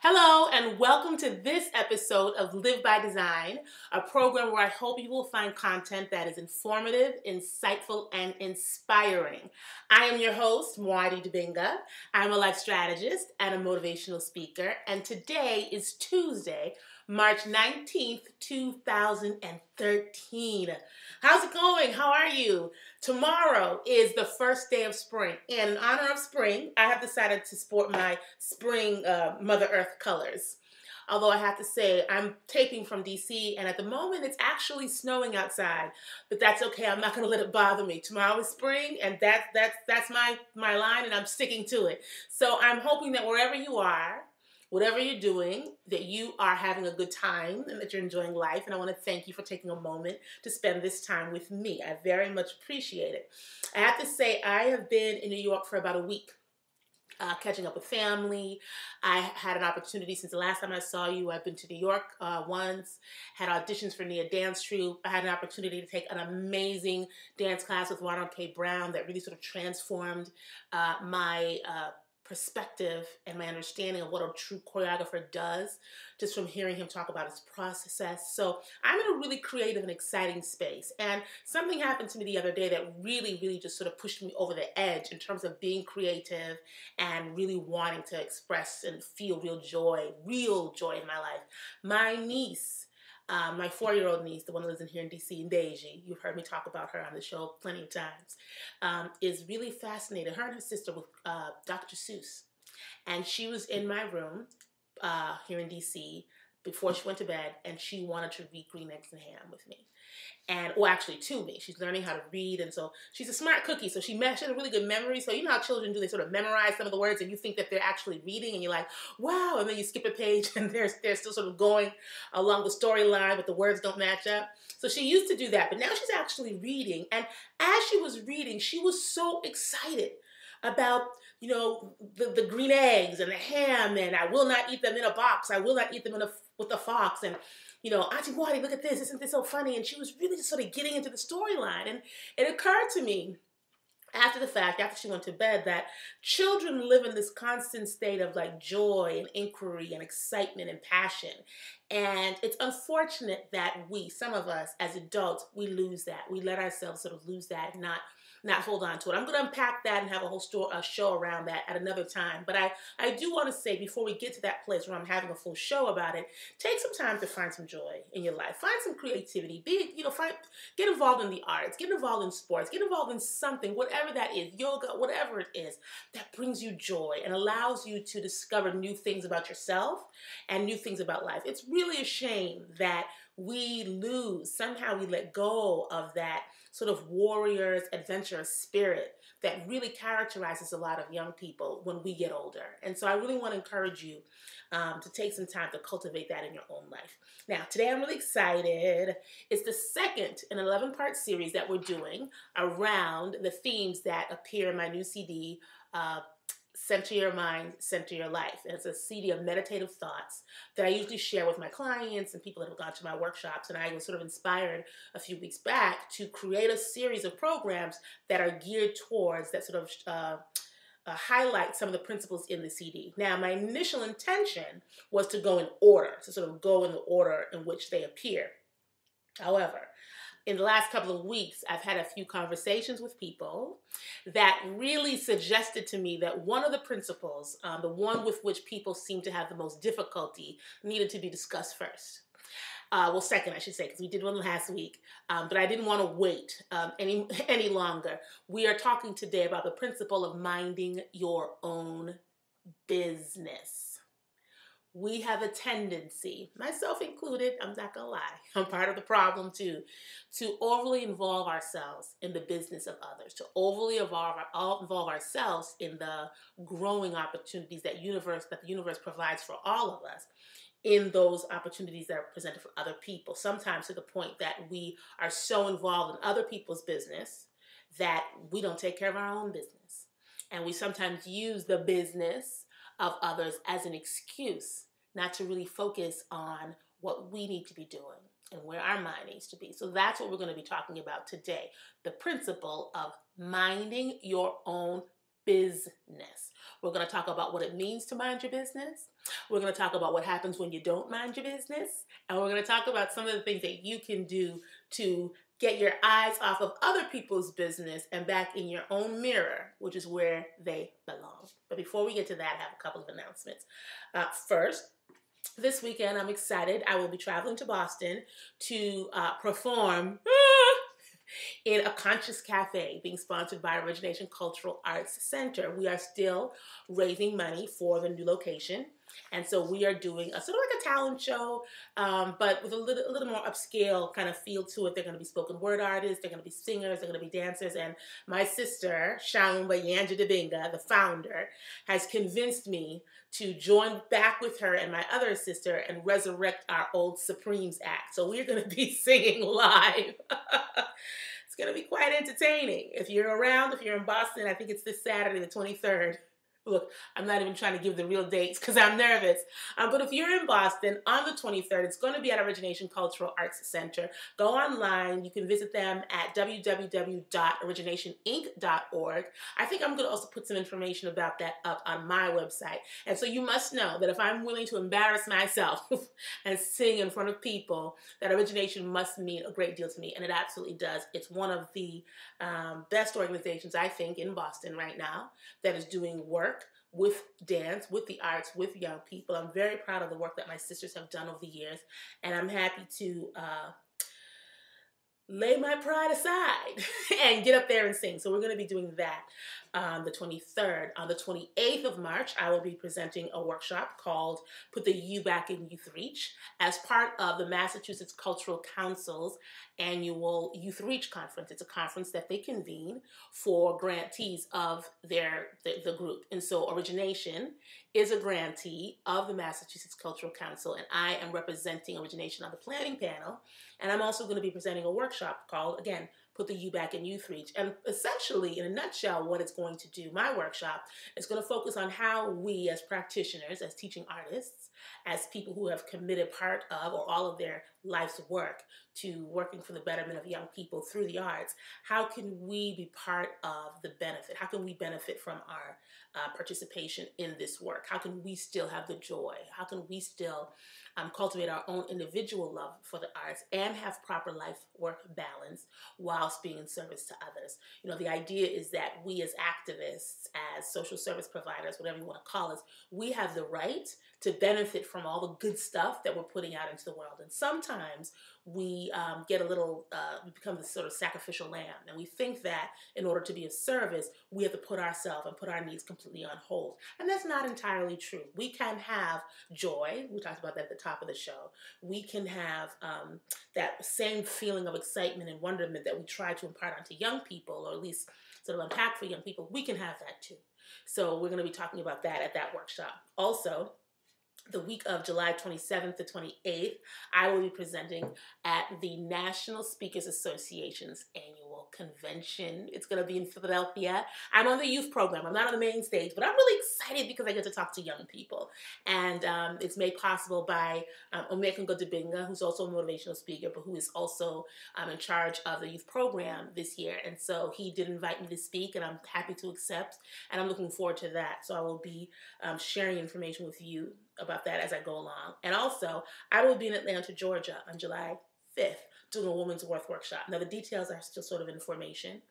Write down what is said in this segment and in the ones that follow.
Hello and welcome to this episode of Live by Design, a program where I hope you will find content that is informative, insightful, and inspiring. I am your host, Muadi. I'm a life strategist and a motivational speaker, and today is Tuesday, March 19th, 2013. How's it going? How are you? Tomorrow is the first day of spring, and in honor of spring, I have decided to sport my spring Mother Earth colors. Although I have to say, I'm taping from DC, and at the moment, it's actually snowing outside. But that's okay. I'm not going to let it bother me. Tomorrow is spring, and that's my line, and I'm sticking to it. So I'm hoping that wherever you are, whatever you're doing, that you are having a good time and that you're enjoying life. And I want to thank you for taking a moment to spend this time with me. I very much appreciate it. I have to say, I have been in New York for about a week. Catching up with family. I had an opportunity since the last time I saw you. I've been to New York once, had auditions for Nia Dance Troupe. I had an opportunity to take an amazing dance class with Ronald K. Brown that really sort of transformed my perspective and my understanding of what a true choreographer does, just from hearing him talk about his process. So I'm in a really creative and exciting space. And something happened to me the other day that really just sort of pushed me over the edge in terms of being creative and really wanting to express and feel real joy in my life. My niece, my 4-year-old niece, the one that lives in here in DC, Deji, you've heard me talk about her on the show plenty of times, is really fascinated. Her and her sister with Dr. Seuss. And she was in my room here in DC before she went to bed, and she wanted to read Green Eggs and Ham with me. And, well, actually to me. She's learning how to read, and so she's a smart cookie, so she has a really good memory. So you know how children do, they sort of memorize some of the words, and you think that they're actually reading, and you're like, wow, and then you skip a page, and they're still sort of going along the storyline, but the words don't match up. So she used to do that, but now she's actually reading, and as she was reading, she was so excited about, you know, the green eggs and the ham, and I will not eat them in a box, I will not eat them with a fox, and you know, Auntie Muadi, look at this, isn't this so funny? And she was really just sort of getting into the storyline. And it occurred to me after the fact, after she went to bed, that children live in this constant state of like joy and inquiry and excitement and passion. And it's unfortunate that some of us as adults, we lose that. We let ourselves sort of lose that and not hold on to it. I'm going to unpack that and have a whole show around that at another time. But I do want to say, before we get to that place where I'm having a full show about it, take some time to find some joy in your life. Find some creativity. Get involved in the arts. Get involved in sports. Get involved in something, whatever that is, yoga, whatever it is, that brings you joy and allows you to discover new things about yourself and new things about life. It's really a shame that somehow we let go of that sort of warrior's adventurous spirit that really characterizes a lot of young people when we get older. And so I really want to encourage you to take some time to cultivate that in your own life. Now, today I'm really excited. It's the second in an 11-part series that we're doing around the themes that appear in my new CD, Center Your Mind, Center Your Life. And it's a CD of meditative thoughts that I usually share with my clients and people that have gone to my workshops. And I was sort of inspired a few weeks back to create a series of programs that are geared towards that sort of highlight some of the principles in the CD. Now, my initial intention was to go in order, to sort of go in the order in which they appear. However, in the last couple of weeks, I've had a few conversations with people that really suggested to me that one of the principles, the one with which people seem to have the most difficulty, needed to be discussed first. Second, I should say, because we did one last week, but I didn't want to wait any longer. We are talking today about the principle of minding your own business. We have a tendency, myself included, I'm not gonna lie, I'm part of the problem too, to overly involve ourselves in the business of others, to overly involve ourselves in the growing opportunities that the universe provides for all of us, in those opportunities that are presented for other people, sometimes to the point that we are so involved in other people's business that we don't take care of our own business. And we sometimes use the business of others as an excuse not to really focus on what we need to be doing and where our mind needs to be. So that's what we're going to be talking about today, the principle of minding your own business. We're going to talk about what it means to mind your business. We're going to talk about what happens when you don't mind your business. And we're going to talk about some of the things that you can do to get your eyes off of other people's business and back in your own mirror, which is where they belong. But before we get to that, I have a couple of announcements. First, this weekend, I'm excited. I will be traveling to Boston to perform in a conscious cafe being sponsored by Origination Cultural Arts Center. We are still raising money for the new location. And so we are doing a sort of like a talent show, but with a little more upscale kind of feel to it. They're going to be spoken word artists, they're going to be singers, they're going to be dancers. And my sister, Shaumba Yanja Debinga, the founder, has convinced me to join back with her and my other sister and resurrect our old Supremes act. So we're going to be singing live. It's going to be quite entertaining. If you're around, if you're in Boston, I think it's this Saturday, the 23rd. Look, I'm not even trying to give the real dates because I'm nervous. But if you're in Boston on the 23rd, it's going to be at Origination Cultural Arts Center. Go online. You can visit them at www.originationinc.org. I think I'm going to also put some information about that up on my website. And so you must know that if I'm willing to embarrass myself and sing in front of people, that Origination must mean a great deal to me. And it absolutely does. It's one of the best organizations, I think, in Boston right now that is doing work with dance, with the arts, with young people. I'm very proud of the work that my sisters have done over the years, and I'm happy to lay my pride aside and get up there and sing. So we're going to be doing that on the 23rd. On the 28th of March, I will be presenting a workshop called Put the U Back in Youth Reach as part of the Massachusetts Cultural Council's annual Youth Reach Conference. It's a conference that they convene for grantees of the group. And so Origination is a grantee of the Massachusetts Cultural Council, and I am representing Origination on the planning panel. And I'm also going to be presenting a workshop called, again, Put the U Back in Youth Reach. And essentially, in a nutshell, what it's going to do, my workshop, is going to focus on how we as practitioners, as teaching artists, as people who have committed part of or all of their life's work to working for the betterment of young people through the arts, how can we be part of the benefit? How can we benefit from our participation in this work? How can we still have the joy? How can we still cultivate our own individual love for the arts and have proper life-work balance whilst being in service to others? You know, the idea is that we as activists, as social service providers, whatever you want to call us, we have the right to benefit from all the good stuff that we're putting out into the world. And sometimes we get a little, we become this sort of sacrificial lamb. And we think that in order to be of service, we have to put ourselves and put our needs completely on hold. And that's not entirely true. We can have joy. We talked about that at the top of the show. We can have that same feeling of excitement and wonderment that we try to impart onto young people, or at least sort of unpack for young people. We can have that too. So we're going to be talking about that at that workshop. Also, the week of July 27th to 28th, I will be presenting at the National Speakers Association's annual convention. It's going to be in Philadelphia. I'm on the youth program. I'm not on the main stage, but I'm really excited because I get to talk to young people. And it's made possible by Omekongo Debinga, who's also a motivational speaker, but who is also in charge of the youth program this year. And so he did invite me to speak, and I'm happy to accept, and I'm looking forward to that. So I will be sharing information with you about that as I go along. And also, I will be in Atlanta, Georgia on July 5th doing a Women's Worth workshop. Now, the details are still sort of in formation.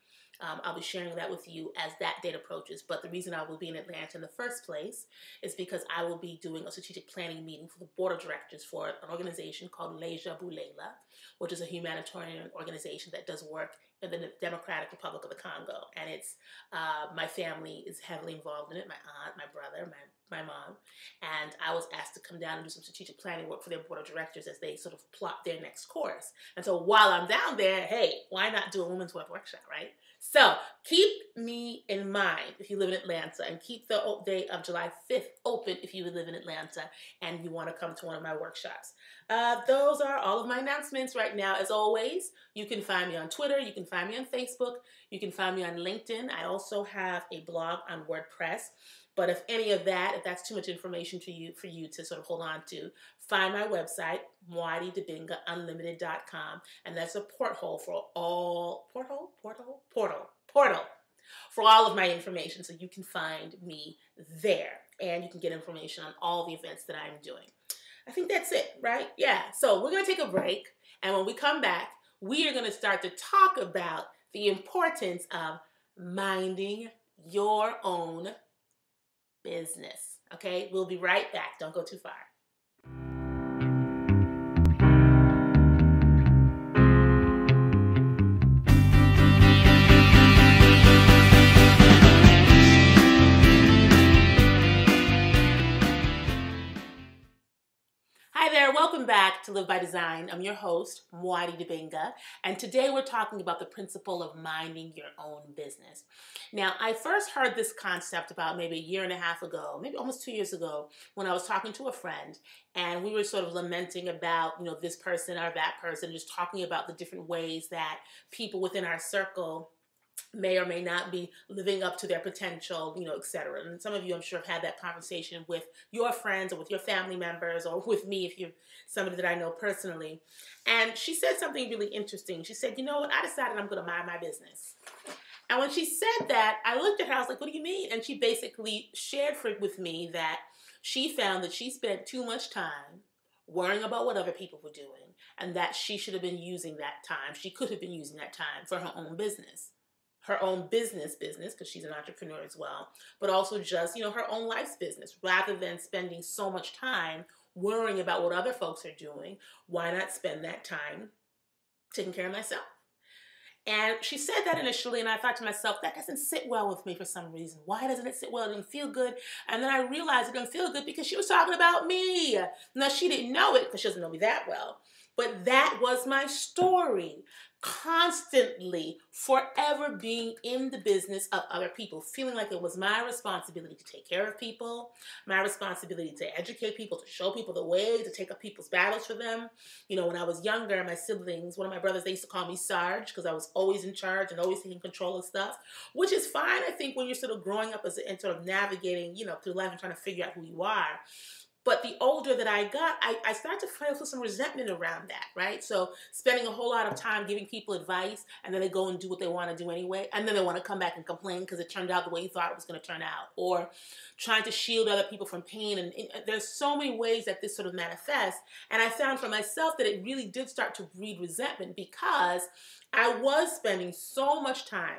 I'll be sharing that with you as that date approaches. But the reason I will be in Atlanta in the first place is because I will be doing a strategic planning meeting for the board of directors for an organization called Leja Bulela, which is a humanitarian organization that does work in the Democratic Republic of the Congo. And it's my family is heavily involved in it, my aunt, my brother, my mom. And I was asked to come down and do some strategic planning work for their board of directors as they sort of plot their next course. And so while I'm down there, hey, why not do a Women's Worth workshop, right? So keep me in mind if you live in Atlanta, and keep the day of July 5th open if you live in Atlanta and you want to come to one of my workshops. Those are all of my announcements right now. As always, you can find me on Twitter, you can find me on Facebook, you can find me on LinkedIn. I also have a blog on WordPress. But if any of that, if that's too much information for you to sort of hold on to, find my website, muadidebingaunlimited.com, and that's a porthole for all, portal for all of my information. So you can find me there and you can get information on all the events that I'm doing. I think that's it, right? Yeah. So we're going to take a break. And when we come back, we are going to start to talk about the importance of minding your own business. Okay? We'll be right back. Don't go too far. Hi there, welcome back to Live by Design. I'm your host, Muadi Dibinga, and today we're talking about the principle of minding your own business. Now, I first heard this concept about maybe a year and a half ago, maybe almost 2 years ago, when I was talking to a friend, and we were sort of lamenting about, this person or that person, just talking about the different ways that people within our circle may or may not be living up to their potential, et cetera. And some of you, I'm sure, have had that conversation with your friends or with your family members or with me if you're somebody that I know personally. And she said something really interesting. She said, you know what, I decided I'm going to mind my business. And when she said that, I looked at her, I was like, what do you mean? And she basically shared with me that she found that she spent too much time worrying about what other people were doing and that she should have been using that time. She could have been using that time for her own business. Her own business, because she's an entrepreneur as well, but also just, her own life's business. Rather than spending so much time worrying about what other folks are doing, why not spend that time taking care of myself? And she said that initially, and I thought to myself, that doesn't sit well with me for some reason. Why doesn't it sit well? It didn't feel good. And then I realized it didn't feel good because she was talking about me. Now, she didn't know it because she doesn't know me that well, but that was my story. Constantly, forever being in the business of other people, feeling like it was my responsibility to take care of people, my responsibility to educate people, to show people the way, to take up people's battles for them. When I was younger, my siblings, one of my brothers, they used to call me Sarge because I was always in charge and always taking control of stuff, which is fine, I think, when you're sort of growing up and sort of navigating, through life and trying to figure out who you are. But the older that I got, I started to feel some resentment around that, right? So spending a whole lot of time giving people advice, and then they go and do what they want to do anyway, and then they want to come back and complain because it turned out the way you thought it was going to turn out, or trying to shield other people from pain. And there's so many ways that this sort of manifests, and I found for myself that it really did start to breed resentment because I was spending so much time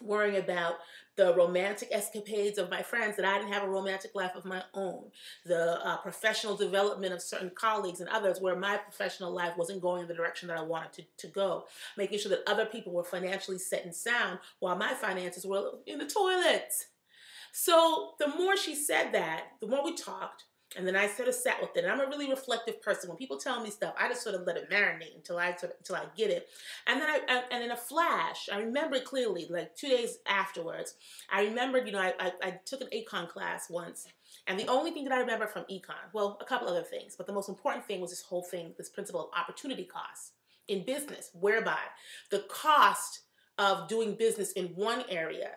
worrying about the romantic escapades of my friends that I didn't have a romantic life of my own, the professional development of certain colleagues and others where my professional life wasn't going in the direction that I wanted to go, making sure that other people were financially set and sound while my finances were in the toilet. So the more she said that, the more we talked, and then I sort of sat with it. And I'm a really reflective person. When people tell me stuff, I just sort of let it marinate until I get it. And then and in a flash, I remember clearly, like 2 days afterwards, I remembered, I took an econ class once. And the only thing that I remember from econ, well, a couple other things, but the most important thing was this whole thing, this principle of opportunity cost in business, whereby the cost of doing business in one area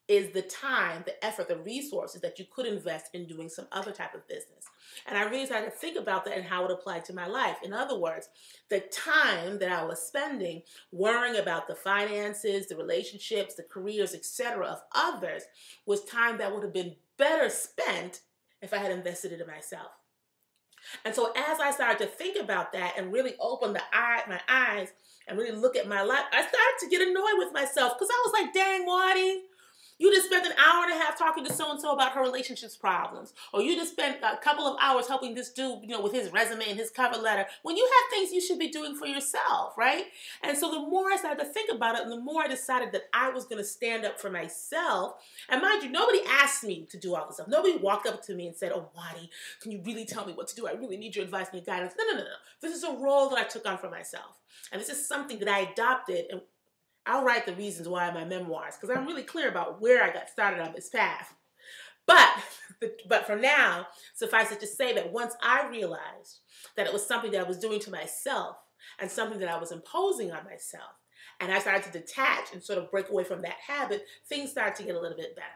is the time, the effort, the resources that you could invest in doing some other type of business. And I really started to think about that and how it applied to my life. In other words, the time that I was spending worrying about the finances, the relationships, the careers, etc. of others was time that would have been better spent if I had invested it in myself. And so as I started to think about that and really open my eyes and really look at my life, I started to get annoyed with myself because I was like, dang, Muadi, you just spent an hour and a half talking to so-and-so about her relationships problems. Or you just spent a couple of hours helping this dude, with his resume and his cover letter. When you have things you should be doing for yourself, right? And so the more I started to think about it, and the more I decided that I was going to stand up for myself. And mind you, nobody asked me to do all this stuff. Nobody walked up to me and said, oh, Muadi, can you really tell me what to do? I really need your advice and your guidance. No. This is a role that I took on for myself. And this is something that I adopted, and I'll write the reasons why in my memoirs because I'm really clear about where I got started on this path. But for now, suffice it to say that once I realized that it was something that I was doing to myself and something that I was imposing on myself, and I started to detach and sort of break away from that habit, things started to get a little bit better.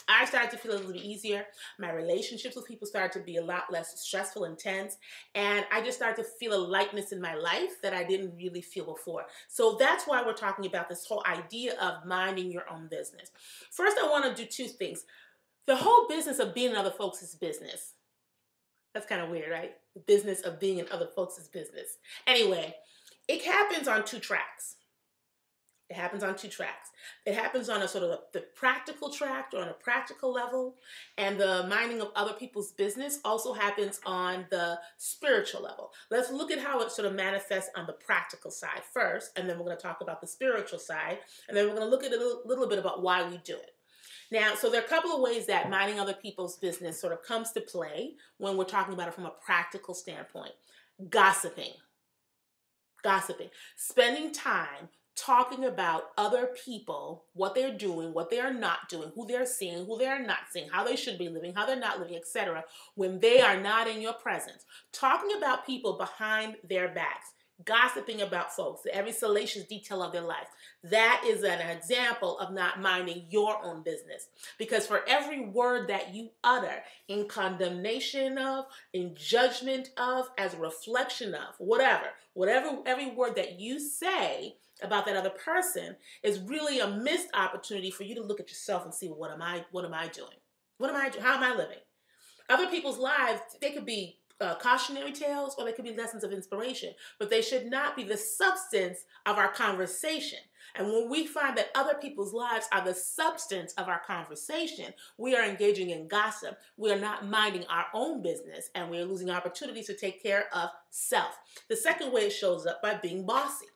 I started to feel a little bit easier. My relationships with people started to be a lot less stressful and tense. And I just started to feel a lightness in my life that I didn't really feel before. So that's why we're talking about this whole idea of minding your own business. First, I want to do two things. The whole business of being in other folks' business. That's kind of weird, right? The business of being in other folks' business. Anyway, it happens on two tracks. It happens on two tracks. It happens on a sort of the practical track or on a practical level, and the minding of other people's business also happens on the spiritual level. Let's look at how it sort of manifests on the practical side first, and then we're going to talk about the spiritual side, and then we're going to look at a little bit about why we do it. Now, so there are a couple of ways that minding other people's business sort of comes to play when we're talking about it from a practical standpoint. Gossiping. Spending time talking about other people, what they're doing, what they are not doing, who they're seeing, who they are not seeing, how they should be living, how they're not living, etc., when they are not in your presence. Talking about people behind their backs. Gossiping about folks, every salacious detail of their life. That is an example of not minding your own business. Because for every word that you utter in condemnation of, in judgment of, as a reflection of, every word that you say about that other person is really a missed opportunity for you to look at yourself and see, what am I doing? What am I doing? How am I living? Other people's lives, they could be cautionary tales, or they could be lessons of inspiration, but they should not be the substance of our conversation. And when we find that other people's lives are the substance of our conversation, we are engaging in gossip. We are not minding our own business, and we are losing opportunities to take care of self. The second way it shows up by being bossy.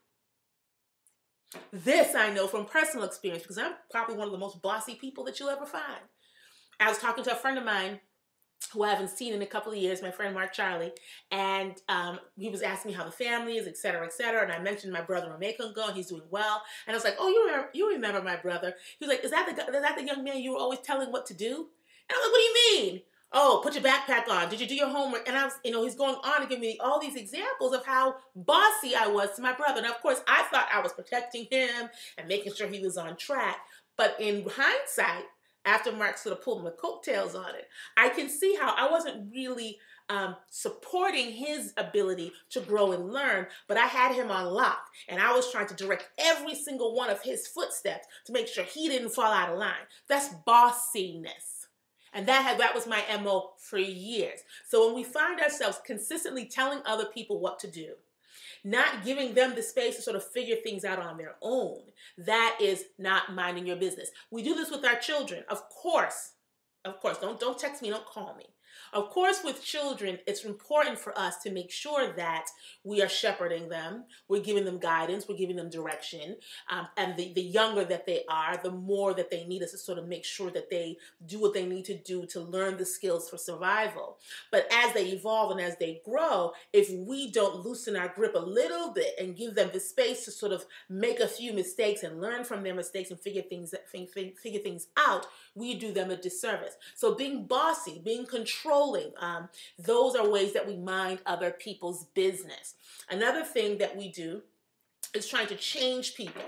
This I know from personal experience, because I'm probably one of the most bossy people that you'll ever find. I was talking to a friend of mine who I haven't seen in a couple of years, my friend Mark Charlie, and he was asking me how the family is, et cetera, and I mentioned my brother in Macon, and he's doing well, and I was like, oh, you remember my brother? He was like, is that the young man you were always telling what to do? And I was like, what do you mean? Oh, put your backpack on. Did you do your homework? And I was, he's going on to give me all these examples of how bossy I was to my brother. And of course, I thought I was protecting him and making sure he was on track. But in hindsight, after Mark sort of pulled my coattails on it, I can see how I wasn't really supporting his ability to grow and learn, but I had him on lock, and I was trying to direct every single one of his footsteps to make sure he didn't fall out of line. That's bossiness. And that was my MO for years. So when we find ourselves consistently telling other people what to do, not giving them the space to sort of figure things out on their own, that is not minding your business. We do this with our children. Of course, don't text me, don't call me. Of course, with children, it's important for us to make sure that we are shepherding them. We're giving them guidance. We're giving them direction. And the younger that they are, the more that they need us to sort of make sure that they do what they need to do to learn the skills for survival. But as they evolve and as they grow, if we don't loosen our grip a little bit and give them the space to sort of make a few mistakes and learn from their mistakes and figure things out, we do them a disservice. So being bossy, being controlling, those are ways that we mind other people's business. Another thing that we do is trying to change people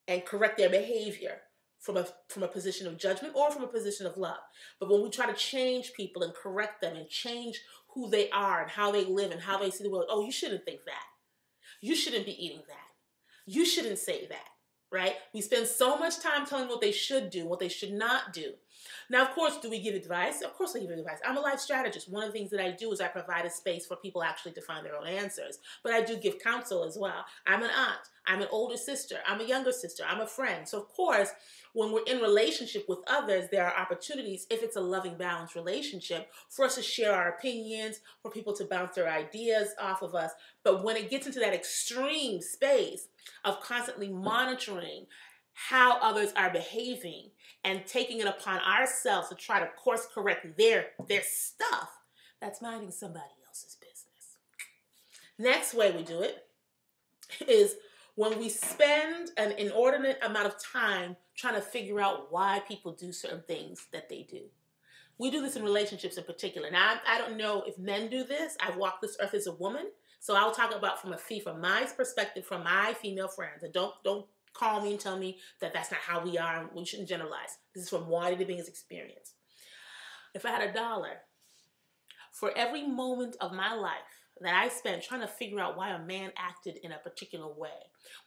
and correct their behavior from a position of judgment or from a position of love. But when we try to change people and correct them and change who they are and how they live and how they see the world, oh, you shouldn't think that. You shouldn't be eating that. You shouldn't say that, right? We spend so much time telling what they should do, what they should not do. Now, of course, do we give advice? Of course we give advice. I'm a life strategist. One of the things that I do is I provide a space for people actually to find their own answers. But I do give counsel as well. I'm an aunt. I'm an older sister. I'm a younger sister. I'm a friend. So, of course, when we're in relationship with others, there are opportunities, if it's a loving, balanced relationship, for us to share our opinions, for people to bounce their ideas off of us. But when it gets into that extreme space of constantly monitoring how others are behaving and taking it upon ourselves to try to course correct their stuff, that's minding somebody else's business. Next way we do it is when we spend an inordinate amount of time trying to figure out why people do certain things that they do. We do this in relationships in particular. Now, I don't know if men do this. I've walked this earth as a woman, so I'll talk about from my perspective, from my female friends. And don't call me and tell me that that's not how we are and we shouldn't generalize. This is from Muadi to Bing's experience. If I had $1 for every moment of my life that I spent trying to figure out why a man acted in a particular way.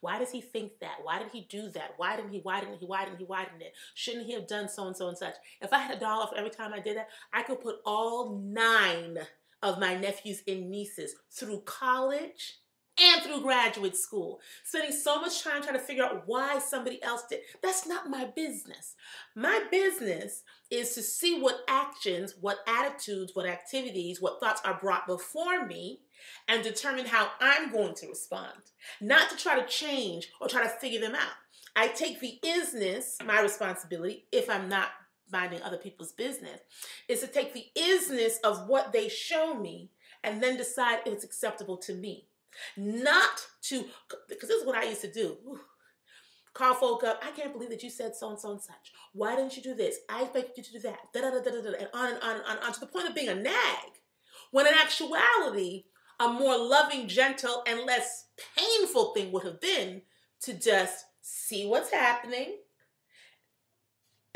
Why does he think that? Why did he do that? Why didn't it? Shouldn't he have done so and so and such? If I had $1 for every time I did that, I could put all 9 of my nephews and nieces through college and through graduate school, spending so much time trying to figure out why somebody else did. That's not my business. My business is to see what actions, what attitudes, what activities, what thoughts are brought before me and determine how I'm going to respond, not to try to change or try to figure them out. I take the isness, my responsibility, if I'm not minding other people's business, is to take the isness of what they show me and then decide if it's acceptable to me. Not to, because this is what I used to do. Call folk up. I can't believe that you said so and so and such. Why didn't you do this? I expect you to do that. And on and on and on, to the point of being a nag. When in actuality, a more loving, gentle, and less painful thing would have been to just see what's happening,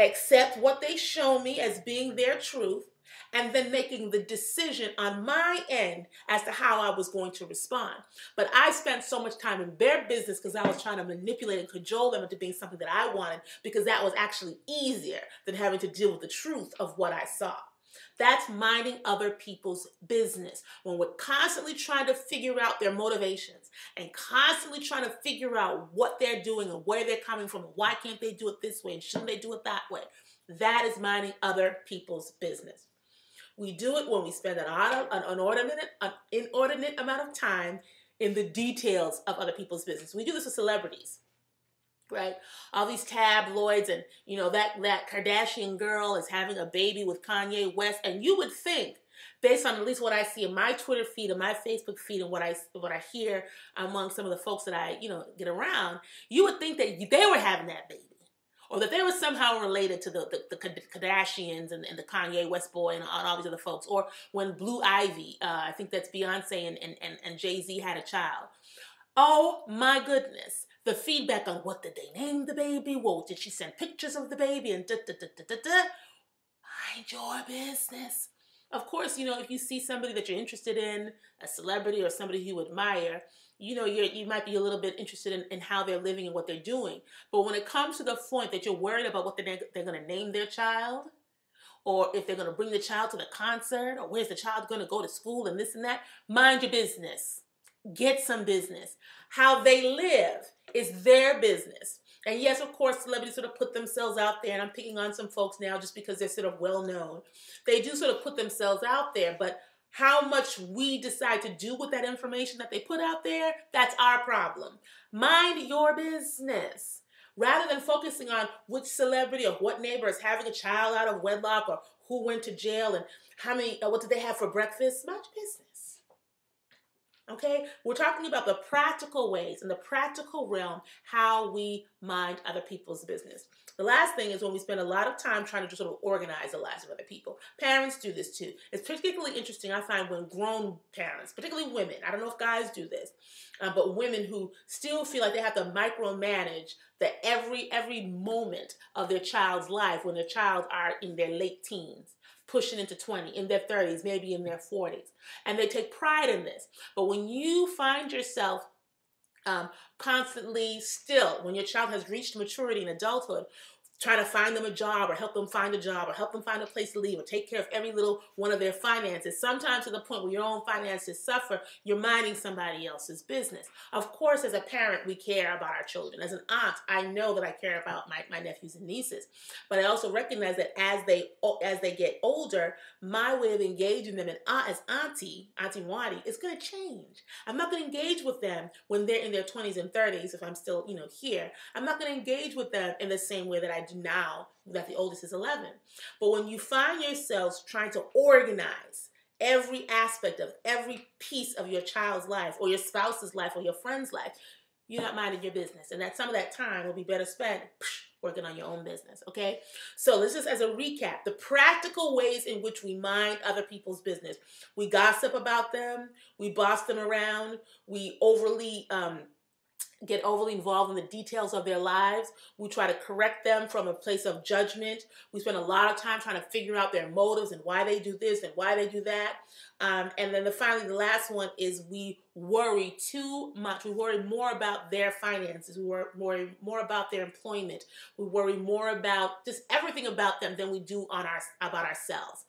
accept what they show me as being their truth, and then making the decision on my end as to how I was going to respond. But I spent so much time in their business because I was trying to manipulate and cajole them into being something that I wanted, because that was actually easier than having to deal with the truth of what I saw. That's minding other people's business. When we're constantly trying to figure out their motivations and constantly trying to figure out what they're doing and where they're coming from and why can't they do it this way and shouldn't they do it that way, that is minding other people's business. We do it when we spend an inordinate amount of time in the details of other people's business. We do this with celebrities, right? All these tabloids and, that Kardashian girl is having a baby with Kanye West. And you would think, based on at least what I see in my Twitter feed and my Facebook feed and what I hear among some of the folks that I, get around, you would think that they were having that baby. Or that they were somehow related to the Kardashians and the Kanye West boy and all these other folks. Or when Blue Ivy, I think that's Beyonce and Jay-Z had a child. Oh my goodness. The feedback on what did they name the baby? Well, did she send pictures of the baby? And Mind your business. Of course, if you see somebody that you're interested in, a celebrity or somebody you admire, you might be a little bit interested in how they're living and what they're doing. But when it comes to the point that you're worried about what they're going to name their child, or if they're going to bring the child to the concert, or where's the child going to go to school and this and that, mind your business. Get some business. How they live is their business. And yes, of course, celebrities sort of put themselves out there, and I'm picking on some folks now just because they're sort of well known. They do sort of put themselves out there, but how much we decide to do with that information that they put out there, that's our problem. Mind your business. Rather than focusing on which celebrity or what neighbor is having a child out of wedlock or who went to jail and what did they have for breakfast, mind your business. Okay? We're talking about the practical ways, in the practical realm, how we mind other people's business. The last thing is when we spend a lot of time trying to just sort of organize the lives of other people. Parents do this too. It's particularly interesting, I find, when grown parents, particularly women, I don't know if guys do this, but women who still feel like they have to micromanage every moment of their child's life when their child are in their late teens, pushing into 20, in their 30s, maybe in their 40s. And they take pride in this. But when you find yourself constantly still, when your child has reached maturity and adulthood, trying to find them a job or help them find a job or help them find a place to live or take care of every little one of their finances, sometimes to the point where your own finances suffer, you're minding somebody else's business. Of course, as a parent, we care about our children. As an aunt, I know that I care about my nephews and nieces. But I also recognize that as they get older, my way of engaging them as Auntie Muadi is going to change. I'm not going to engage with them when they're in their 20s and 30s, if I'm still, here. I'm not going to engage with them in the same way that I do now that the oldest is 11. But when you find yourselves trying to organize every aspect of every piece of your child's life or your spouse's life or your friend's life, you're not minding your business. And that some of that time will be better spent working on your own business, okay? So let's just, as a recap, the practical ways in which we mind other people's business. We gossip about them. We boss them around. We overly get overly involved in the details of their lives. We try to correct them from a place of judgment. We spend a lot of time trying to figure out their motives and why they do this and why they do that. And then finally, the last one is we worry too much. We worry more about their finances. We worry more about their employment. We worry more about just everything about them than we do about ourselves.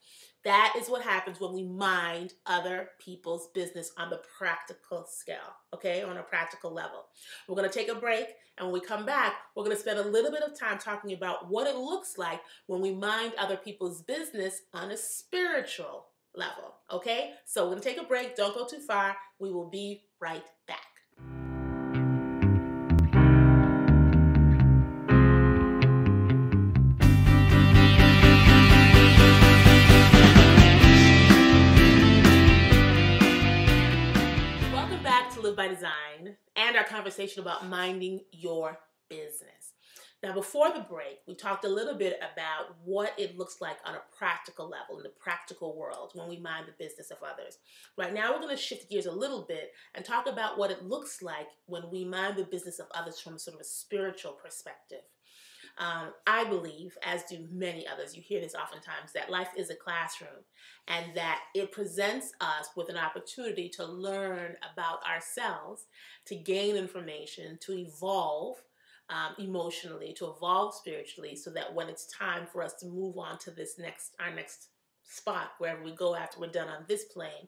That is what happens when we mind other people's business on the practical scale, okay, on a practical level. We're going to take a break, and when we come back, we're going to spend a little bit of time talking about what it looks like when we mind other people's business on a spiritual level, okay? So we're going to take a break. Don't go too far. We will be right back. By Design and our conversation about minding your business. Now, before the break, we talked a little bit about what it looks like on a practical level, in the practical world, when we mind the business of others. Right now, we're going to shift gears a little bit and talk about what it looks like when we mind the business of others from sort of a spiritual perspective. I believe, as do many others, you hear this oftentimes, that life is a classroom and that it presents us with an opportunity to learn about ourselves, to gain information, to evolve emotionally, to evolve spiritually, so that when it's time for us to move on to our next spot, wherever we go after we're done on this plane,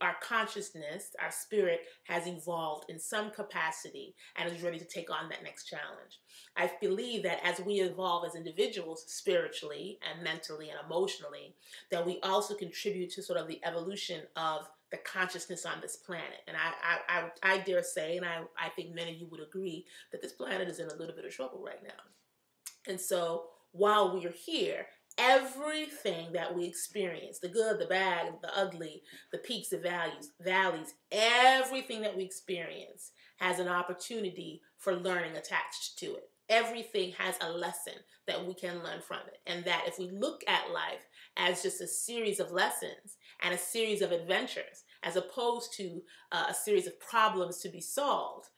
our consciousness, our spirit has evolved in some capacity and is ready to take on that next challenge. I believe that as we evolve as individuals spiritually and mentally and emotionally, that we also contribute to sort of the evolution of the consciousness on this planet. And I dare say, and I think many of you would agree, that this planet is in a little bit of trouble right now. And so while we are here, everything that we experience, the good, the bad, the ugly, the peaks, the valleys, everything that we experience has an opportunity for learning attached to it. Everything has a lesson that we can learn from it. And that if we look at life as just a series of lessons and a series of adventures, as opposed to a series of problems to be solved,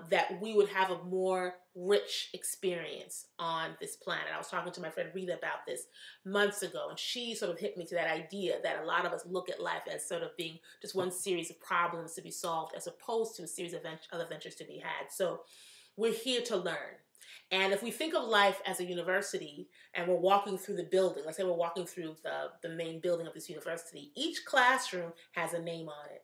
that we would have a more rich experience on this planet. I was talking to my friend Rita about this months ago, and she sort of hit me to that idea that a lot of us look at life as sort of being just one series of problems to be solved, as opposed to a series of adventures to be had. So we're here to learn. And if we think of life as a university and we're walking through the building, let's say we're walking through the main building of this university, each classroom has a name on it.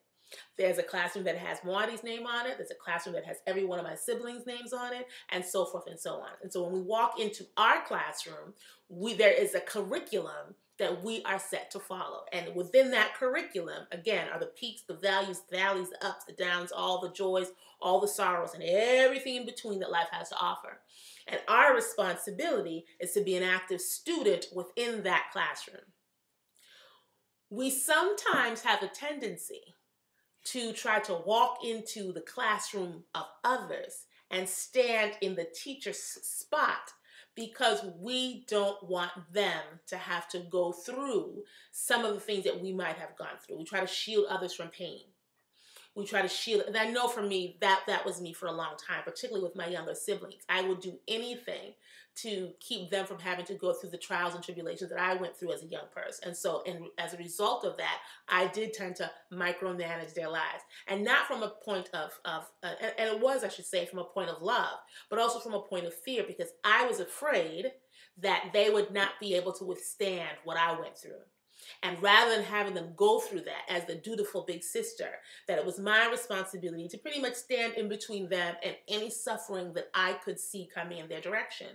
There's a classroom that has Muadi's name on it. There's a classroom that has every one of my siblings' names on it, and so forth and so on. And so when we walk into our classroom, there is a curriculum that we are set to follow. And within that curriculum, again, are the peaks, the valleys, the ups, the downs, all the joys, all the sorrows, and everything in between that life has to offer. And our responsibility is to be an active student within that classroom. We sometimes have a tendency to try to walk into the classroom of others and stand in the teacher's spot because we don't want them to have to go through some of the things that we might have gone through. We try to shield others from pain. We try to shield, and I know for me, that was me for a long time, particularly with my younger siblings. I would do anything to keep them from having to go through the trials and tribulations that I went through as a young person. And so, as a result of that, I did tend to micromanage their lives. And not from a point of and it was, I should say, from a point of love, but also from a point of fear, because I was afraid that they would not be able to withstand what I went through. And rather than having them go through that as the dutiful big sister, that it was my responsibility to pretty much stand in between them and any suffering that I could see coming in their direction.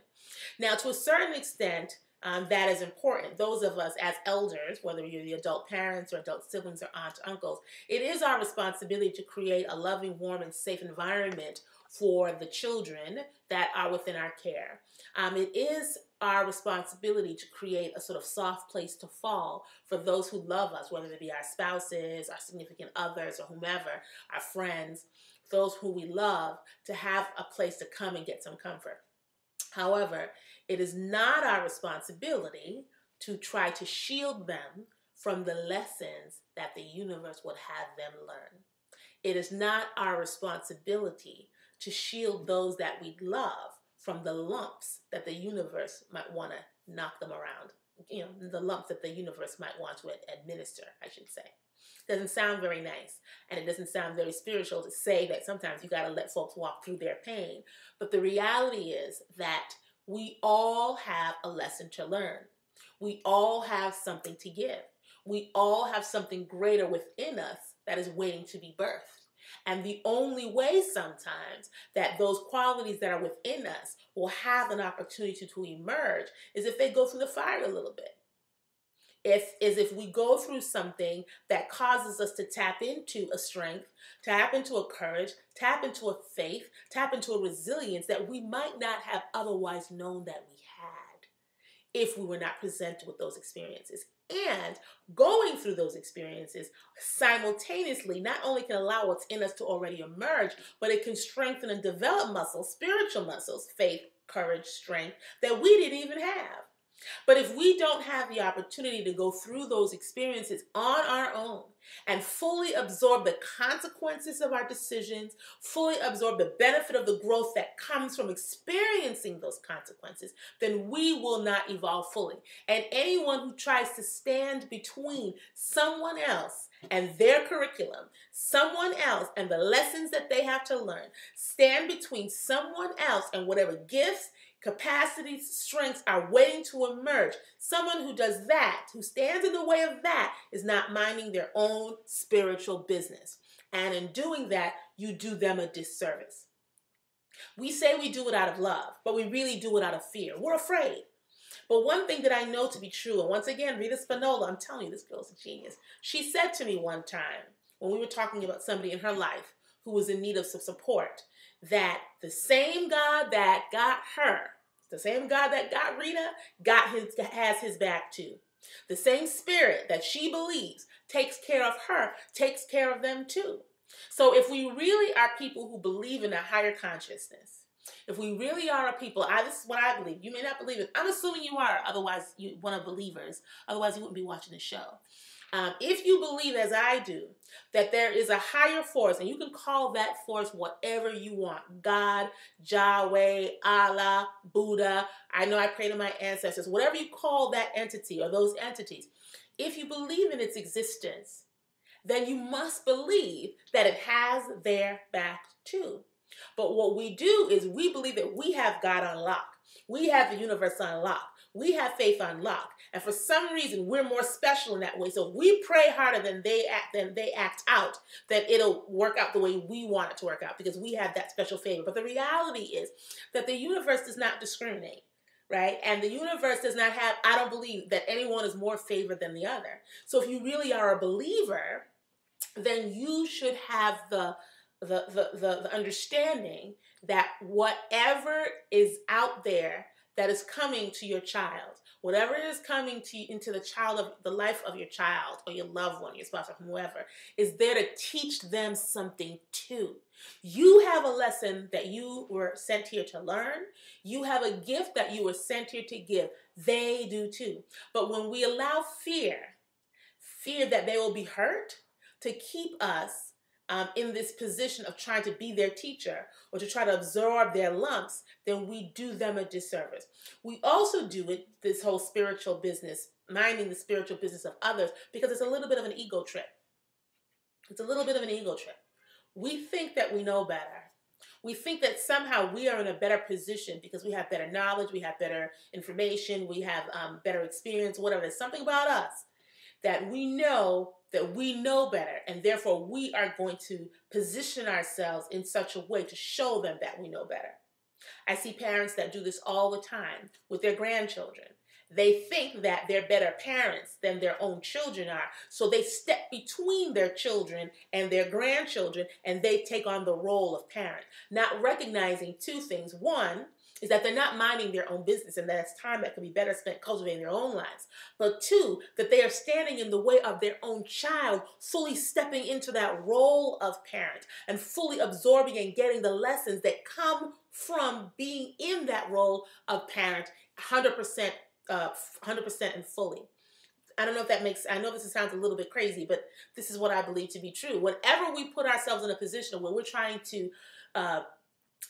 Now, to a certain extent, that is important. Those of us as elders, whether you're the adult parents or adult siblings or aunts or uncles, it is our responsibility to create a loving, warm, and safe environment for the children that are within our care. It is our responsibility to create a sort of soft place to fall for those who love us, whether it be our spouses, our significant others, or whomever, our friends, those who we love, to have a place to come and get some comfort. However, it is not our responsibility to try to shield them from the lessons that the universe would have them learn. It is not our responsibility to shield those that we love from the lumps that the universe might want to knock them around. The lumps that the universe might want to administer, I should say. Doesn't sound very nice, and it doesn't sound very spiritual to say that sometimes you got to let folks walk through their pain. But the reality is that we all have a lesson to learn. We all have something to give. We all have something greater within us that is waiting to be birthed. And the only way sometimes that those qualities that are within us will have an opportunity to emerge is if they go through the fire a little bit. If we go through something that causes us to tap into a strength, tap into a courage, tap into a faith, tap into a resilience that we might not have otherwise known that we had if we were not presented with those experiences. And going through those experiences simultaneously not only can allow what's in us to already emerge, but it can strengthen and develop muscles, spiritual muscles, faith, courage, strength that we didn't even have. But if we don't have the opportunity to go through those experiences on our own and fully absorb the consequences of our decisions, fully absorb the benefit of the growth that comes from experiencing those consequences, then we will not evolve fully. And anyone who tries to stand between someone else and their curriculum, someone else and the lessons that they have to learn, stand between someone else and whatever gifts, capacities, strengths are waiting to emerge. Someone who does that, who stands in the way of that, is not minding their own spiritual business. And in doing that, you do them a disservice. We say we do it out of love, but we really do it out of fear. We're afraid. But one thing that I know to be true, and once again, Rita Spinola, I'm telling you, this girl's a genius. She said to me one time, when we were talking about somebody in her life who was in need of some support, that the same God that got her, the same God that got Rita, has his back too. The same spirit that she believes takes care of her, takes care of them too. So if we really are people who believe in a higher consciousness, if we really are a people, this is what I believe. You may not believe it. I'm assuming you are, otherwise you one of believers. Otherwise you wouldn't be watching the show. If you believe, as I do, that there is a higher force, and you can call that force whatever you want, God, Yahweh, Allah, Buddha, I know I pray to my ancestors, whatever you call that entity or those entities, if you believe in its existence, then you must believe that it has their back too. But what we do is we believe that we have God on lock. We have the universe on lock. We have faith on lock. And for some reason, we're more special in that way. So if we pray harder than they act out, then it'll work out the way we want it to work out because we have that special favor. But the reality is that the universe does not discriminate, right? And the universe does not have, I don't believe that anyone is more favored than the other. So if you really are a believer, then you should have the understanding that whatever is out there that is coming to your child, whatever is coming to you, into the life of your child or your loved one, your spouse or whoever, is there to teach them something too. You have a lesson that you were sent here to learn. You have a gift that you were sent here to give. They do too. But when we allow fear that they will be hurt, to keep us in this position of trying to be their teacher or to try to absorb their lumps, then we do them a disservice. We also do it, this whole spiritual business, minding the spiritual business of others, because it's a little bit of an ego trip. It's a little bit of an ego trip. We think that we know better. We think that somehow we are in a better position because we have better knowledge, we have better information, we have better experience, whatever. There's something about us that we know better, and therefore we are going to position ourselves in such a way to show them that we know better. I see parents that do this all the time with their grandchildren. They think that they're better parents than their own children are, so they step between their children and their grandchildren, and they take on the role of parent, not recognizing two things. One is that they're not minding their own business, and that's time that could be better spent cultivating their own lives. But two, that they are standing in the way of their own child, fully stepping into that role of parent and fully absorbing and getting the lessons that come from being in that role of parent 100% and fully. I don't know if that makes, I know this sounds a little bit crazy, but this is what I believe to be true. Whenever we put ourselves in a position where we're trying to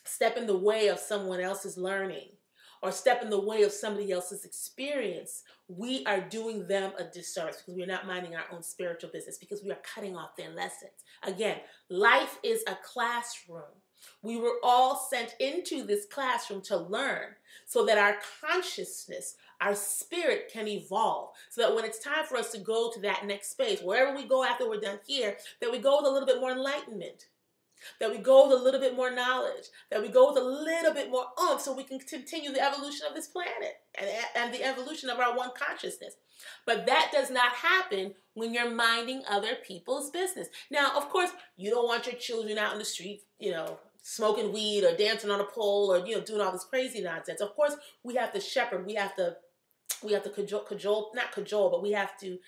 step in the way of someone else's learning or step in the way of somebody else's experience, we are doing them a disservice because we're not minding our own spiritual business, because we are cutting off their lessons. Again, life is a classroom. We were all sent into this classroom to learn so that our consciousness, our spirit can evolve, so that when it's time for us to go to that next space, wherever we go after we're done here, that we go with a little bit more enlightenment, that we go with a little bit more knowledge, that we go with a little bit more oomph, so we can continue the evolution of this planet and the evolution of our one consciousness. But that does not happen when you're minding other people's business. Now, of course, you don't want your children out in the street, smoking weed or dancing on a pole or, doing all this crazy nonsense. Of course, we have to shepherd. We have to not cajole, but we have to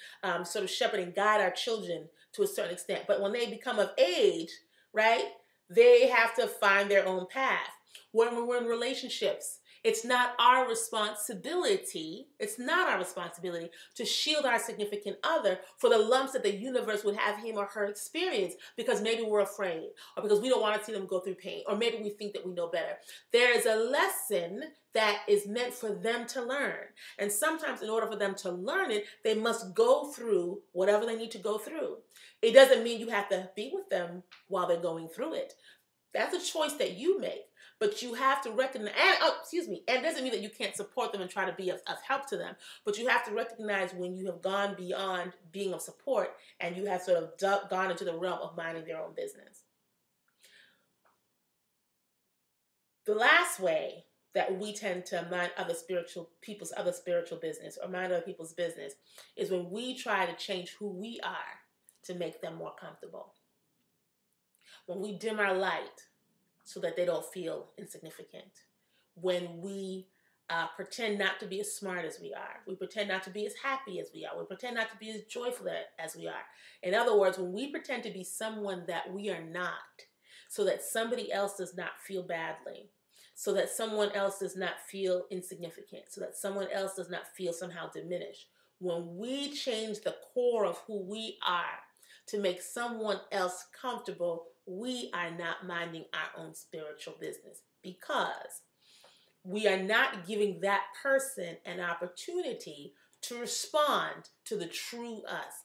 sort of shepherd and guide our children to a certain extent. But when they become of age, right, they have to find their own path. When we're in relationships, it's not our responsibility to shield our significant other for the lumps that the universe would have him or her experience, because maybe we're afraid, or because we don't want to see them go through pain, or maybe we think that we know better. There is a lesson that is meant for them to learn. And sometimes in order for them to learn it, they must go through whatever they need to go through. It doesn't mean you have to be with them while they're going through it. That's a choice that you make. But you have to recognize, and it doesn't mean that you can't support them and try to be of help to them, but you have to recognize when you have gone beyond being of support and you have sort of gone into the realm of minding their own business. The last way that we tend to mind people's other spiritual business or mind other people's business is when we try to change who we are to make them more comfortable. When we dim our light so that they don't feel insignificant. When we pretend not to be as smart as we are. We pretend not to be as happy as we are. We pretend not to be as joyful as we are. In other words, when we pretend to be someone that we are not, so that somebody else does not feel badly, so that someone else does not feel insignificant, so that someone else does not feel somehow diminished. When we change the core of who we are to make someone else comfortable, we are not minding our own spiritual business, because we are not giving that person an opportunity to respond to the true us,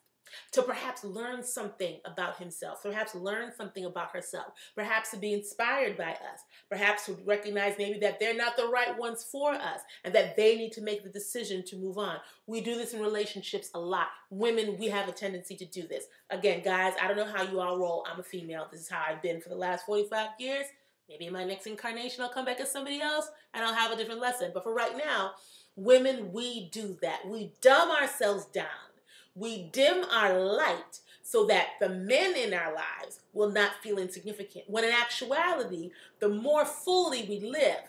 to perhaps learn something about himself, perhaps learn something about herself, perhaps to be inspired by us, perhaps to recognize maybe that they're not the right ones for us and that they need to make the decision to move on. We do this in relationships a lot. Women, we have a tendency to do this. Again, guys, I don't know how you all roll. I'm a female. This is how I've been for the last 45 years. Maybe in my next incarnation, I'll come back as somebody else and I'll have a different lesson. But for right now, women, we do that. We dumb ourselves down. We dim our light so that the men in our lives will not feel insignificant. When in actuality, the more fully we live,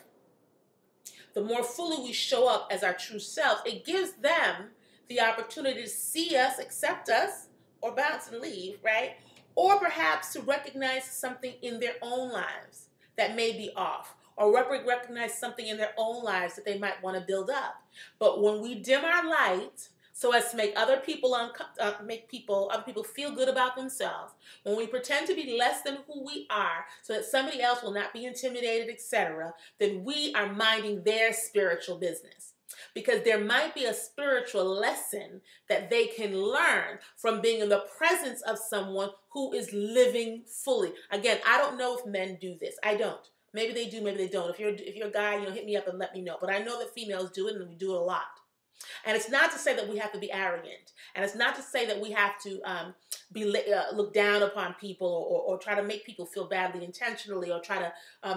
the more fully we show up as our true self, it gives them the opportunity to see us, accept us, or bounce and leave, right? Or perhaps to recognize something in their own lives that may be off, or recognize something in their own lives that they might want to build up. But when we dim our light, so as to make other people feel good about themselves, when we pretend to be less than who we are so that somebody else will not be intimidated, etc., then we are minding their spiritual business. Because there might be a spiritual lesson that they can learn from being in the presence of someone who is living fully. Again, I don't know if men do this. I don't. Maybe they do, maybe they don't. If you're a guy, hit me up and let me know. But I know that females do it, and we do it a lot. And it's not to say that we have to be arrogant. And it's not to say that we have to look down upon people or try to make people feel badly intentionally or try to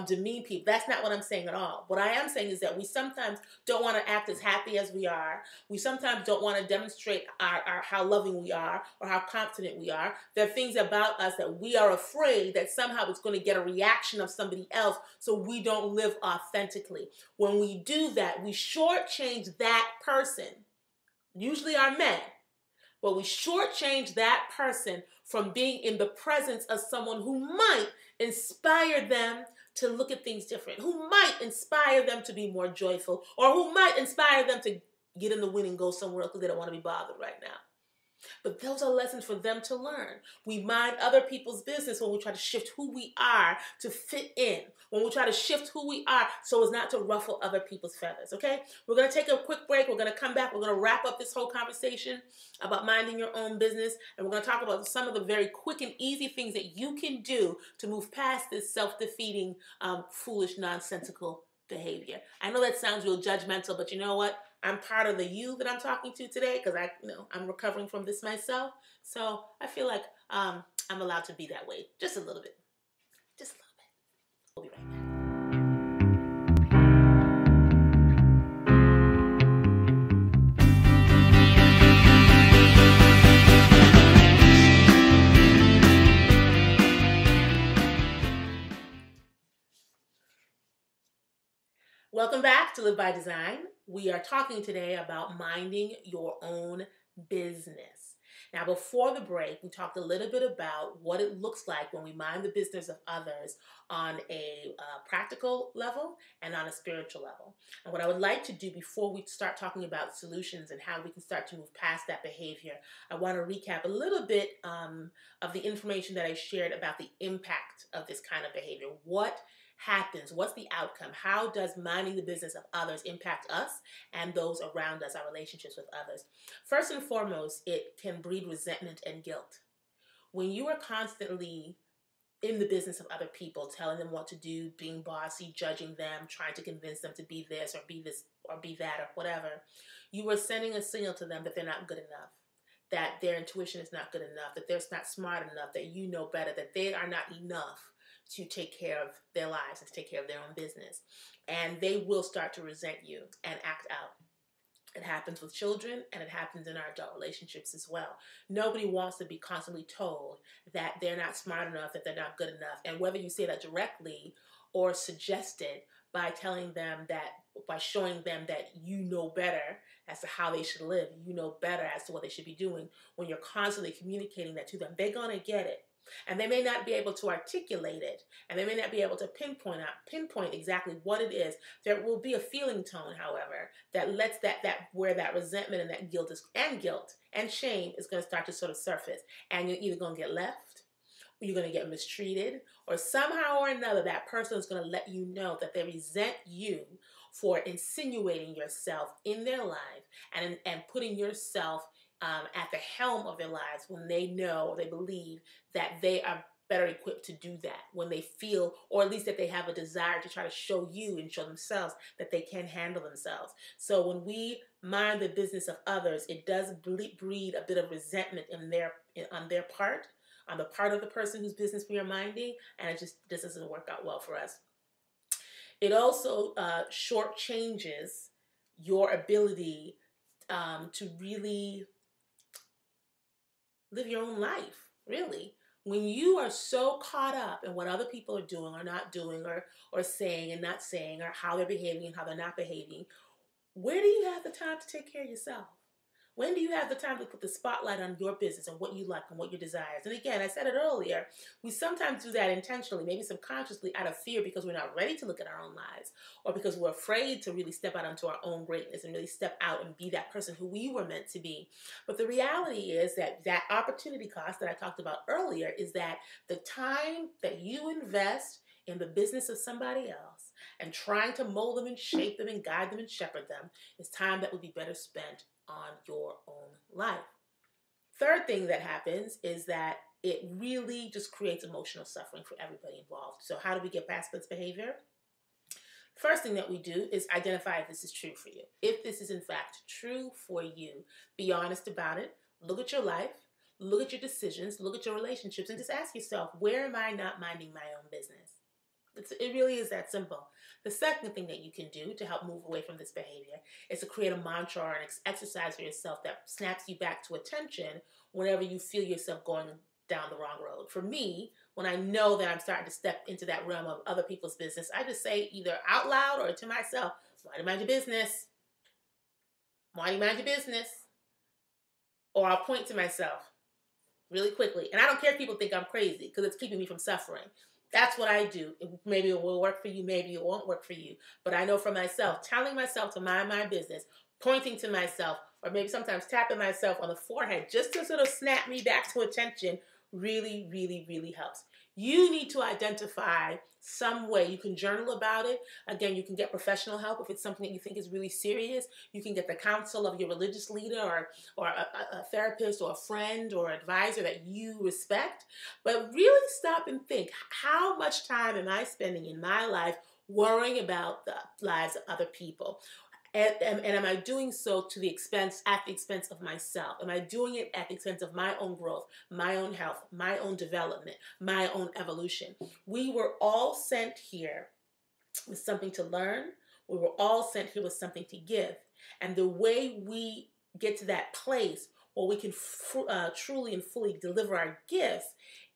demean people. That's not what I'm saying at all. What I am saying is that we sometimes don't want to act as happy as we are. We sometimes don't want to demonstrate how loving we are or how confident we are. There are things about us that we are afraid that somehow it's going to get a reaction of somebody else, so we don't live authentically. When we do that, we shortchange that person, usually our men, but we shortchange that person from being in the presence of someone who might inspire them to look at things different, who might inspire them to be more joyful, or who might inspire them to get in the wind and go somewhere else because they don't want to be bothered right now. But those are lessons for them to learn. We mind other people's business when we try to shift who we are to fit in. When we try to shift who we are so as not to ruffle other people's feathers, okay? We're going to take a quick break. We're going to come back. We're going to wrap up this whole conversation about minding your own business. And we're going to talk about some of the very quick and easy things that you can do to move past this self-defeating, foolish, nonsensical behavior. I know that sounds real judgmental, but you know what? I'm part of the you that I'm talking to today because I'm recovering from this myself. So I feel like I'm allowed to be that way just a little bit. Just a little bit. We'll be right back. Welcome back to Live by Design. We are talking today about minding your own business. Now, before the break, we talked a little bit about what it looks like when we mind the business of others on a practical level and on a spiritual level. And what I would like to do before we start talking about solutions and how we can start to move past that behavior, I want to recap a little bit of the information that I shared about the impact of this kind of behavior. What happens? What's the outcome? How does minding the business of others impact us and those around us, our relationships with others? First and foremost, it can breed resentment and guilt. When you are constantly in the business of other people, telling them what to do, being bossy, judging them, trying to convince them to be this or be that or whatever, you are sending a signal to them that they're not good enough, that their intuition is not good enough, that they're not smart enough, that you know better, that they are not enough to take care of their lives and to take care of their own business. And they will start to resent you and act out. It happens with children and it happens in our adult relationships as well. Nobody wants to be constantly told that they're not smart enough, that they're not good enough. And whether you say that directly or suggested by telling them that, by showing them that you know better as to how they should live, you know better as to what they should be doing, when you're constantly communicating that to them, they're going to get it. And they may not be able to articulate it, and they may not be able to pinpoint exactly what it is. There will be a feeling tone, however, that lets that where that resentment and that guilt and shame is going to start to sort of surface. And you're either going to get left, or you're going to get mistreated, or somehow or another that person is going to let you know that they resent you for insinuating yourself in their life and putting yourself at the helm of their lives when they know or they believe that they are better equipped to do that, when they feel, or at least that they have a desire to try to show you and show themselves that they can handle themselves. So when we mind the business of others, it does breed a bit of resentment on their part, on the part of the person whose business we are minding, and this doesn't work out well for us. It also shortchanges your ability to really live your own life, really. When you are so caught up in what other people are doing or not doing or saying and not saying, or how they're behaving and how they're not behaving, where do you have the time to take care of yourself? When do you have the time to put the spotlight on your business and what you like and what your desires? And again, I said it earlier, we sometimes do that intentionally, maybe subconsciously out of fear because we're not ready to look at our own lives, or because we're afraid to really step out into our own greatness and really step out and be that person who we were meant to be. But the reality is that opportunity cost that I talked about earlier is that the time that you invest in the business of somebody else and trying to mold them and shape them and guide them and shepherd them is time that would be better spent on your own life. Third thing that happens is that it really just creates emotional suffering for everybody involved. So how do we get past this behavior? First thing that we do is identify if this is true for you. If this is in fact true for you, be honest about it. Look at your life, look at your decisions, look at your relationships, and just ask yourself, where am I not minding my own business? It really is that simple. The second thing that you can do to help move away from this behavior is to create a mantra or an exercise for yourself that snaps you back to attention whenever you feel yourself going down the wrong road. For me, when I know that I'm starting to step into that realm of other people's business, I just say either out loud or to myself, why do you mind your business? Why do you mind your business? Or I'll point to myself really quickly. And I don't care if people think I'm crazy because it's keeping me from suffering. That's what I do. Maybe it will work for you, maybe it won't work for you. But I know for myself, telling myself to mind my business, pointing to myself, or maybe sometimes tapping myself on the forehead just to sort of snap me back to attention really, really, really helps. You need to identify some way. You can journal about it. Again, you can get professional help if it's something that you think is really serious. You can get the counsel of your religious leader or a therapist or a friend or advisor that you respect. But really stop and think, how much time am I spending in my life worrying about the lives of other people? And am I doing so at the expense of myself? Am I doing it at the expense of my own growth, my own health, my own development, my own evolution? We were all sent here with something to learn. We were all sent here with something to give. And the way we get to that place where we can truly and fully deliver our gifts,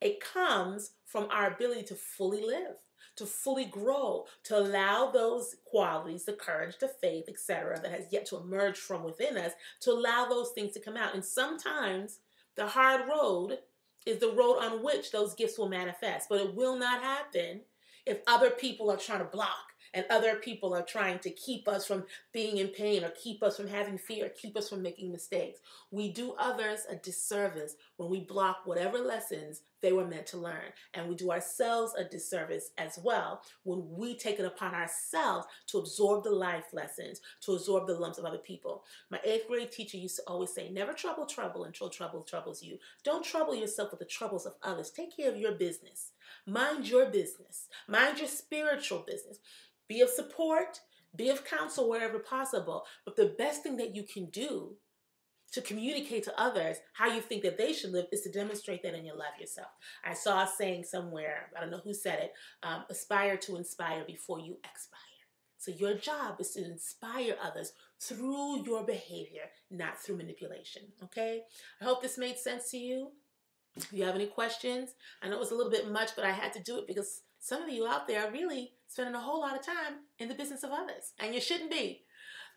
it comes from our ability to fully live, to fully grow, to allow those qualities, the courage, the faith, etc., that has yet to emerge from within us, to allow those things to come out. And sometimes the hard road is the road on which those gifts will manifest, but it will not happen if other people are trying to block and other people are trying to keep us from being in pain or keep us from having fear, or keep us from making mistakes. We do others a disservice when we block whatever lessons they were meant to learn. And we do ourselves a disservice as well when we take it upon ourselves to absorb the life lessons, to absorb the lumps of other people. My 8th grade teacher used to always say, never trouble until trouble troubles you. Don't trouble yourself with the troubles of others. Take care of your business. Mind your business. Mind your spiritual business. Be of support, be of counsel wherever possible. But the best thing that you can do to communicate to others how you think that they should live is to demonstrate that in your life yourself. I saw a saying somewhere, I don't know who said it, aspire to inspire before you expire. So your job is to inspire others through your behavior, not through manipulation, okay? I hope this made sense to you. If you have any questions, I know it was a little bit much, but I had to do it because some of you out there are really spending a whole lot of time in the business of others, and you shouldn't be.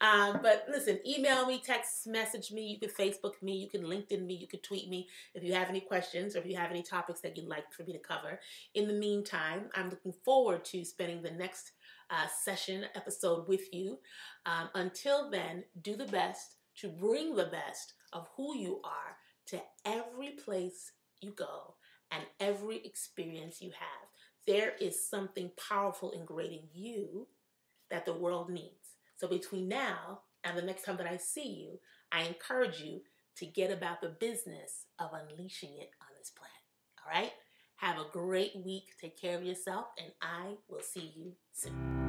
But listen, email me, text message me, you can Facebook me, you can LinkedIn me, you can tweet me if you have any questions or if you have any topics that you'd like for me to cover. In the meantime, I'm looking forward to spending the next episode with you. Until then, do the best to bring the best of who you are to every place you go and every experience you have. There is something powerful and great in you that the world needs. So between now and the next time that I see you, I encourage you to get about the business of unleashing it on this planet. All right? Have a great week. Take care of yourself, and I will see you soon.